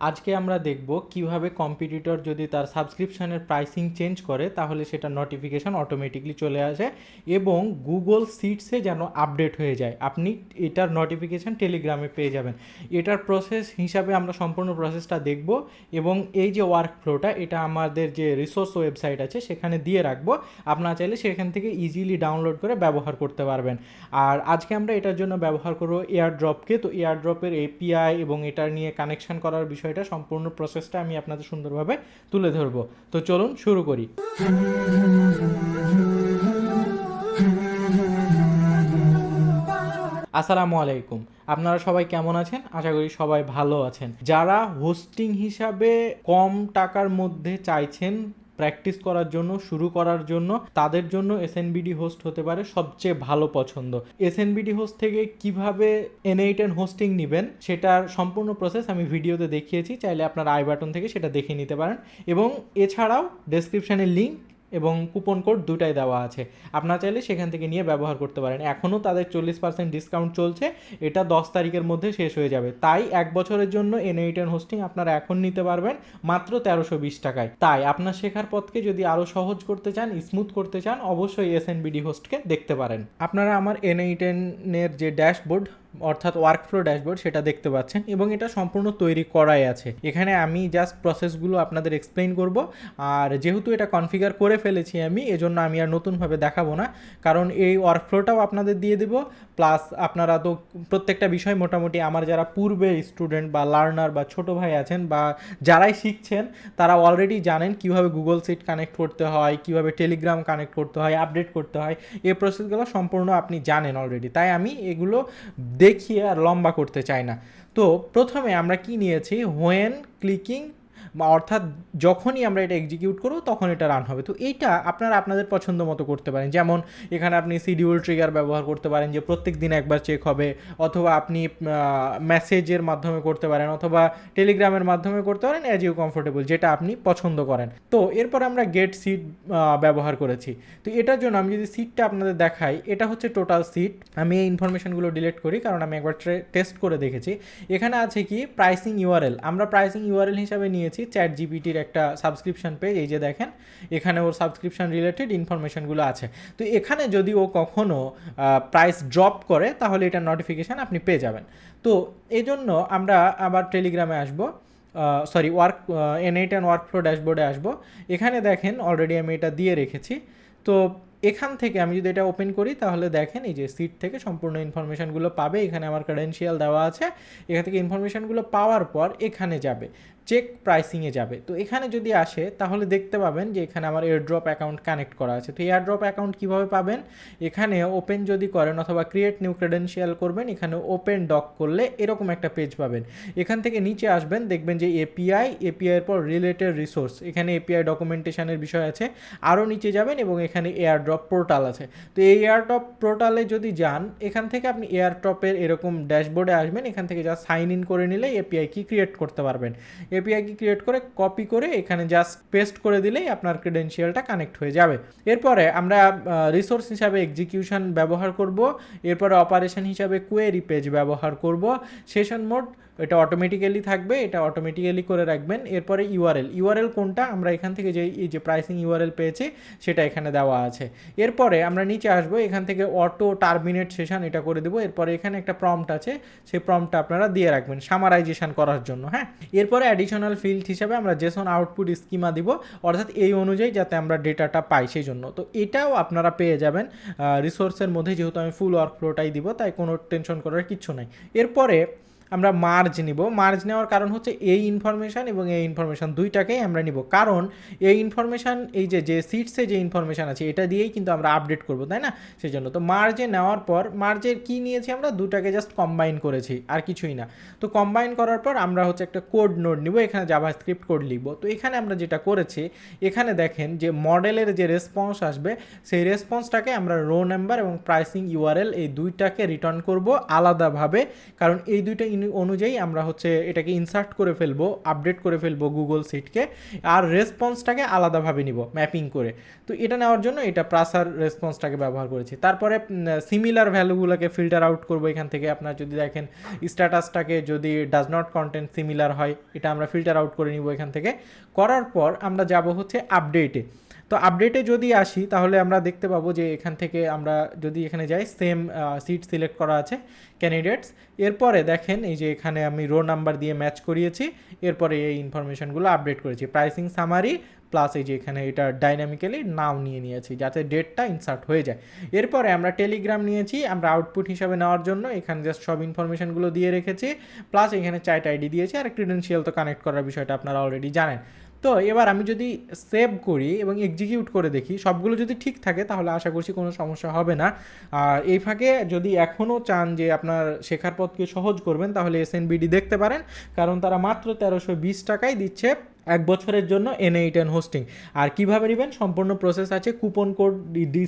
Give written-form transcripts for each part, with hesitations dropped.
আজকে আমরা দেখব কিভাবে কম্পিটিটর যদি তার সাবস্ক্রিপশনের প্রাইসিং চেঞ্জ করে তাহলে সেটা নোটিফিকেশন অটোমেটিকলি চলে আসে এবং গুগল সিটসে যেন আপডেট হয়ে যায়। আপনি এটার নোটিফিকেশন টেলিগ্রামে পেয়ে যাবেন। এটার প্রসেস হিসাবে আমরা সম্পূর্ণ প্রসেসটা দেখব এবং এই যে ওয়ার্ক ফ্লোটা এটা আমাদের যে রিসোর্স ওয়েবসাইট আছে সেখানে দিয়ে রাখবো। আপনারা চাইলে সেখান থেকে ইজিলি ডাউনলোড করে ব্যবহার করতে পারবেন। আর আজকে আমরা এটার জন্য ব্যবহার করব এয়ারড্রপকে। তো এয়ারড্রপের এপিআই এবং এটার নিয়ে কানেকশন করার বিষয়টা সম্পূর্ণ প্রসেসটা আমি আপনাদের সুন্দরভাবে তুলে ধরবো। তো চলুন শুরু করি। আসসালামু আলাইকুম, আপনারা সবাই কেমন আছেন? আশা করি সবাই ভালো আছেন। যারা হোস্টিং হিসাবে কম টাকার মধ্যে চাইছেন প্র্যাকটিস করার জন্য, শুরু করার জন্য, তাদের জন্য এসএনবিডি হোস্ট হতে পারে সবচেয়ে ভালো পছন্দ। এসএনবিডি হোস্ট থেকে কিভাবে N8N হোস্টিং নেবেন সেটার সম্পূর্ণ প্রসেস আমি ভিডিওতে দেখিয়েছি, চাইলে আপনারা আই বাটন থেকে সেটা দেখে নিতে পারেন। এবং এছাড়াও ডেসক্রিপশানে লিঙ্ক এবং কুপন কোড দুটাই দেওয়া আছে, আপনারা চাইলে সেখান থেকে নিয়ে ব্যবহার করতে পারেন। এখনও তাদের 40% ডিসকাউন্ট চলছে, এটা 10 তারিখের মধ্যে শেষ হয়ে যাবে। তাই 1 বছরের জন্য N8N হোস্টিং আপনারা এখন নিতে পারবেন মাত্র 1320 টাকায়। তাই আপনার শেখার পথকে যদি আরও সহজ করতে চান, স্মুথ করতে চান, অবশ্যই এসএনবিডি হোস্টকে দেখতে পারেন। আপনারা আমার N8N এর যে ড্যাশবোর্ড অর্থাৎ ওয়ার্কফ্লো ড্যাশবোর্ড সেটা দেখতে পাচ্ছেন এবং এটা সম্পূর্ণ তৈরি করাই আছে। এখানে আমি জাস্ট প্রসেসগুলো আপনাদের এক্সপ্লেইন করব। আর যেহেতু এটা কনফিগার করে ফেলেছি আমি, এজন্য আমি আর নতুনভাবে দেখাবো না, কারণ এই ওয়ার্কফ্লোটাও আপনাদের দিয়ে দেব। প্লাস আপনারা তো প্রত্যেকটা বিষয় মোটামুটি আমার যারা পূর্বের স্টুডেন্ট বা লার্নার বা ছোটো ভাই আছেন বা যারাই শিখছেন তারা অলরেডি জানেন কিভাবে গুগল সিট কানেক্ট করতে হয়, কিভাবে টেলিগ্রাম কানেক্ট করতে হয়, আপডেট করতে হয়। এই প্রসেসগুলো সম্পূর্ণ আপনি জানেন অলরেডি, তাই আমি এগুলো দেখিয়ে আর লম্বা করতে চাই না। তো প্রথমে আমরা কি নিয়েছি, হোয়েন ক্লিকিং, অর্থাৎ যখনই আমরা এটা এক্সিকিউট করব তখন এটা রান হবে। তো এইটা আপনারা আপনাদের পছন্দ মতো করতে পারেন। যেমন এখানে আপনি শিডিউল ট্রিগার ব্যবহার করতে পারেন যে প্রত্যেক দিন একবার চেক হবে, অথবা আপনি মেসেজের মাধ্যমে করতে পারেন, অথবা টেলিগ্রামের মাধ্যমে করতে পারেন, অ্যাজ ইউ কমফোর্টেবল, যেটা আপনি পছন্দ করেন। তো এরপর আমরা গেট সিট ব্যবহার করেছি। তো এটার জন্য আমি যদি সিটটা আপনাদের দেখাই, এটা হচ্ছে টোটাল সিট। আমি এই ইনফরমেশনগুলো ডিলিট করি কারণ আমি একবার টেস্ট করে দেখেছি। এখানে আছে কি প্রাইসিং ইউআরএল, আমরা প্রাইসিং ইউআরএল হিসাবে নিয়েছি চ্যাট জিপিটির একটা সাবস্ক্রিপশন পেজ। এই যে দেখেন এখানে ওর সাবস্ক্রিপশন রিলেটেড ইনফরমেশনগুলো আছে। তো এখানে যদি ও কখনো প্রাইস ড্রপ করে তাহলে এটা নোটিফিকেশান আপনি পেয়ে যাবেন। তো এই জন্য আমরা আবার টেলিগ্রামে আসবো, সরি N8N ওয়ার্কফ্লো ড্যাশবোর্ডে আসবো। এখানে দেখেন অলরেডি আমি এটা দিয়ে রেখেছি। তো এখান থেকে আমি যদি এটা ওপেন করি তাহলে দেখেন এই যে সিট থেকে সম্পূর্ণ ইনফরমেশানগুলো পাবে। এখানে আমার ক্রেডেনশিয়াল দেওয়া আছে। এখান থেকে ইনফরমেশানগুলো পাওয়ার পর এখানে যাবে, চেক প্রাইসিংয়ে যাবে। তো এখানে যদি আসে তাহলে দেখতে পাবেন যে এখানে আমার এয়ারড্রপ অ্যাকাউন্ট কানেক্ট করা আছে। তো এয়ারড্রপ অ্যাকাউন্ট কীভাবে পাবেন, এখানে ওপেন যদি করেন অথবা ক্রিয়েট নিউ ক্রেডেনশিয়াল করবেন, এখানে ওপেন ডক করলে এরকম একটা পেজ পাবেন। এখান থেকে নিচে আসবেন, দেখবেন যে এপিআইয়ের পর রিলেটেড রিসোর্স, এখানে এপিআই ডকুমেন্টেশনের বিষয় আছে। আরও নিচে যাবেন এবং এখানে এয়ারড্রপ পোর্টাল আছে। তো এই এয়ারড্রপ পোর্টালে যদি যান, এখান থেকে আপনি এয়ারড্রপের এরকম ড্যাশবোর্ডে আসবেন। এখান থেকে যা সাইন ইন করে নিলে এপিআই কি ক্রিয়েট করতে পারবেন। এপিআই কি ক্রিয়েট করে কপি করে এখানে জাস্ট পেস্ট করে দিলেই আপনার ক্রেডেনশিয়ালটা কানেক্ট হয়ে যাবে। এরপরে আমরা রিসোর্স হিসাবে এক্সিকিউশন ব্যবহার করব। এরপরে অপারেশন হিসাবে কোয়েরি পেজ ব্যবহার করব। সেশন মোড এটা অটোমেটিক্যালি থাকবে, এটা অটোমেটিক্যালি করে রাখবেন। এরপরে ইউআরএল কোনটা, আমরা এখান থেকে এই যে প্রাইসিং ইউআরএল পেয়েছি সেটা এখানে দেওয়া আছে। এরপরে আমরা নিচে আসবো, এখান থেকে অটো টার্মিনেট সেশন এটা করে দেবো। এরপরে এখানে একটা প্রম্পট আছে, সেই প্রম্পটটা আপনারা দিয়ে রাখবেন সামারাইজেশন করার জন্য। হ্যাঁ, এরপরে অ্যাডিশনাল ফিল্ড হিসাবে আমরা জেসন আউটপুট স্কিমা দিব, অর্থাৎ এই অনুযায়ী যাতে আমরা ডেটাটা পাই সেই জন্য। তো এটাও আপনারা পেয়ে যাবেন রিসোর্সের মধ্যে, যেহেতু আমি ফুল ওয়ার্কফ্লোটাই দিব তাই কোনো টেনশন করার কিচ্ছু নাই। এরপরে আমরা মার্জ নিব। মার্জ নেওয়ার কারণ হচ্ছে এই ইনফরমেশান এবং এই ইনফরমেশান দুইটাকেই আমরা নিব, কারণ এই ইনফরমেশান এই যে সিটসে যে ইনফরমেশান আছে এটা দিয়েই কিন্তু আমরা আপডেট করব, তাই না? সেই জন্য তো মার্জে নেওয়ার পর মার্জের কি নিয়েছি, আমরা দুটাকে জাস্ট কম্বাইন করেছি, আর কিছুই না। তো কম্বাইন করার পর আমরা হচ্ছে একটা কোড নোড নিব, এখানে জাভাস্ক্রিপ্ট কোড লিখব। তো এখানে আমরা যেটা করেছি, এখানে দেখেন যে মডেলের যে রেসপন্স আসবে সেই রেসপন্সটাকে আমরা রো নাম্বার এবং প্রাইসিং ইউআরএল এই দুইটাকে রিটার্ন করব আলাদাভাবে, কারণ এই দুইটা অনুযায়ী আমরা হচ্ছে এটাকে ইনসার্ট করে ফেলবো, আপডেট করে ফেলবো গুগল সিটকে, আর রেসপন্সটাকে আলাদাভাবে নিব ম্যাপিং করে। তো এটা নেওয়ার জন্য এটা প্রাসার রেসপন্সটাকে ব্যবহার করেছি। তারপরে সিমিলার ভ্যালুগুলোকে ফিল্টার আউট করবো এখান থেকে। আপনার যদি দেখেন স্ট্যাটাসটাকে যদি ডাজ নট কন্টেন্ট সিমিলার হয়, এটা আমরা ফিল্টার আউট করে নিব এখান থেকে। করার পর আমরা যাব হচ্ছে আপডেটে। তো আপডেটে যদি আসি তাহলে আমরা দেখতে পাবো যে এখান থেকে আমরা যদি এখানে যাই, সেম সিট সিলেক্ট করা আছে ক্যান্ডিডেটস। এরপরে দেখেন এই যে এখানে আমি রো নাম্বার দিয়ে ম্যাচ করিয়েছি, এরপরে এই ইনফরমেশনগুলো আপডেট করেছি, প্রাইসিং সামারি প্লাস এই যে এখানে এটা ডাইনামিক্যালি নাও নিয়ে নিয়েছি যাতে ডেটটা ইনসার্ট হয়ে যায়। এরপরে আমরা টেলিগ্রাম নিয়েছি আমরা আউটপুট হিসাবে নেওয়ার জন্য, এখানে জাস্ট সব ইনফরমেশনগুলো দিয়ে রেখেছি, প্লাস এখানে চ্যাট আইডি দিয়েছি, আর ক্রিডেন্সিয়াল তো কানেক্ট করার বিষয়টা আপনারা অলরেডি জানেন। তো এবার আমি যদি সেভ করি এবং এক্সিকিউট করে দেখি, সবগুলো যদি ঠিক থাকে তাহলে আশা করছি কোনো সমস্যা হবে না। আর এই ফাঁকে যদি এখনও চান যে আপনার শেখার পথকে সহজ করবেন তাহলে এসএনবিডি দেখতে পারেন, কারণ তারা মাত্র 1320 টাকায় দিচ্ছে 1 বছরের জন্য N8N হোস্টিং। আর কিভাবে নেবেন সম্পূর্ণ প্রসেস আছে, কুপন কোড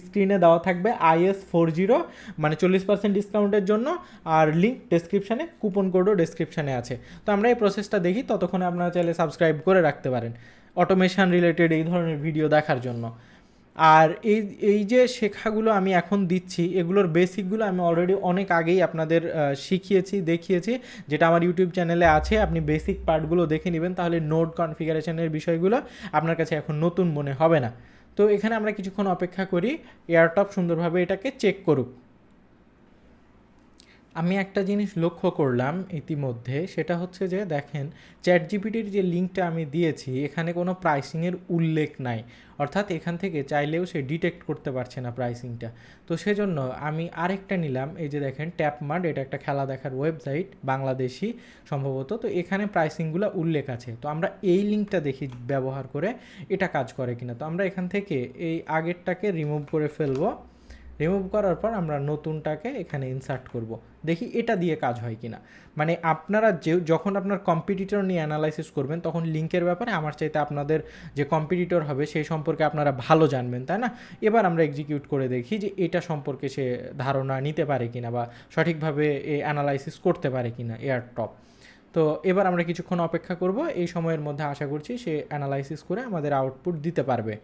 স্ক্রিনে দেওয়া থাকবে IS40, মানে 40% ডিসকাউন্টের জন্য, আর লিঙ্ক ডেসক্রিপশানে, কুপন কোডও ডেসক্রিপশানে আছে। তো আমরা এই প্রসেসটা দেখি, ততক্ষণে আপনারা চাইলে সাবস্ক্রাইব করে রাখতে পারেন অটোমেশন রিলেটেড এই ধরনের ভিডিও দেখার জন্য। আর এই যে শেখাগুলো আমি এখন দিচ্ছি এগুলোর বেসিকগুলো আমি অলরেডি অনেক আগেই আপনাদের শিখিয়েছি, দেখিয়েছি, যেটা আমার ইউটিউব চ্যানেলে আছে। আপনি বেসিক পার্টগুলো দেখে নেবেন, তাহলে নোড কনফিগারেশনের বিষয়গুলো আপনার কাছে এখন নতুন মনে হবে না। তো এখানে আমরা কিছুক্ষণ অপেক্ষা করি, এয়ারটপ সুন্দরভাবে এটাকে চেক করুক। আমি একটা জিনিস লক্ষ্য করলাম ইতিমধ্যে, সেটা হচ্ছে যে দেখেন চ্যাট জিপিটির যে লিঙ্কটা আমি দিয়েছি এখানে কোনো প্রাইসিংয়ের উল্লেখ নাই, অর্থাৎ এখান থেকে চাইলেও সে ডিটেক্ট করতে পারছে না প্রাইসিংটা। তো সেজন্য আমি আরেকটা নিলাম, এই যে দেখেন ট্যাপমার্ট, এটা একটা খেলা দেখার ওয়েবসাইট বাংলাদেশি সম্ভবত। তো এখানে প্রাইসিংগুলো উল্লেখ আছে, তো আমরা এই লিঙ্কটা দেখি ব্যবহার করে এটা কাজ করে কিনা। তো আমরা এখান থেকে এই আগেরটাকে রিমুভ করে ফেলবো, রিমুভ করার পর আমরা নতুনটাকে এখানে ইনসার্ট করব, দেখি এটা দিয়ে কাজ হয় কিনা। মানে আপনারা যখন আপনার কম্পিটিটর নিয়ে অ্যানালাইসিস করবেন তখন লিঙ্কের ব্যাপারে আমার চাইতে আপনাদের যে কম্পিটিটর হবে সেই সম্পর্কে আপনারা ভালো জানবেন, তাই না? এবার আমরা এক্সিকিউট করে দেখি যে এটা সম্পর্কে সে ধারণা নিতে পারে কিনা বা সঠিকভাবে অ্যানালাইসিস করতে পারে কিনা এয়ারটপ। তো এবার আমরা কিছুক্ষণ অপেক্ষা করব, এই সময়ের মধ্যে আশা করছি সে অ্যানালাইসিস করে আমাদের আউটপুট দিতে পারবে।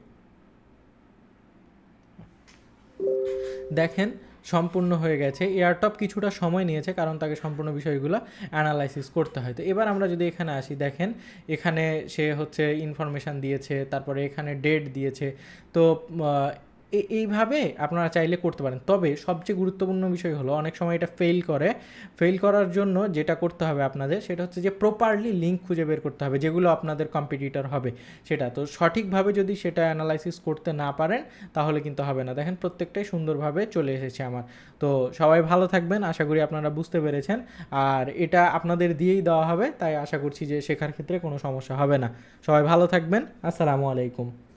দেখেন সম্পূর্ণ হয়ে গেছে। এয়ারটপ কিছুটা সময় নিয়েছে কারণ তাকে সম্পূর্ণ বিষয়গুলো অ্যানালাইসিস করতে হয়। তো এবার আমরা যদি এখানে আসি, দেখেন এখানে সে হচ্ছে ইনফরমেশান দিয়েছে, তারপরে এখানে ডেট দিয়েছে। তো এইভাবে আপনারা চাইলে করতে পারেন। তবে সবচেয়ে গুরুত্বপূর্ণ বিষয় হলো অনেক সময় এটা ফেল করার জন্য যেটা করতে হবে আপনাদের সেটা হচ্ছে যে প্রপারলি লিঙ্ক খুঁজে বের করতে হবে যেগুলো আপনাদের কম্পিটিটর হবে সেটা। তো সঠিকভাবে যদি সেটা অ্যানালাইসিস করতে না পারেন তাহলে কিন্তু হবে না। দেখেন প্রত্যেকটাই সুন্দরভাবে চলে এসেছে আমার। তো সবাই ভালো থাকবেন, আশা করি আপনারা বুঝতে পেরেছেন। আর এটা আপনাদের দিয়েই দেওয়া হবে, তাই আশা করছি যে শেখার ক্ষেত্রে কোনো সমস্যা হবে না। সবাই ভালো থাকবেন, আসসালামু আলাইকুম।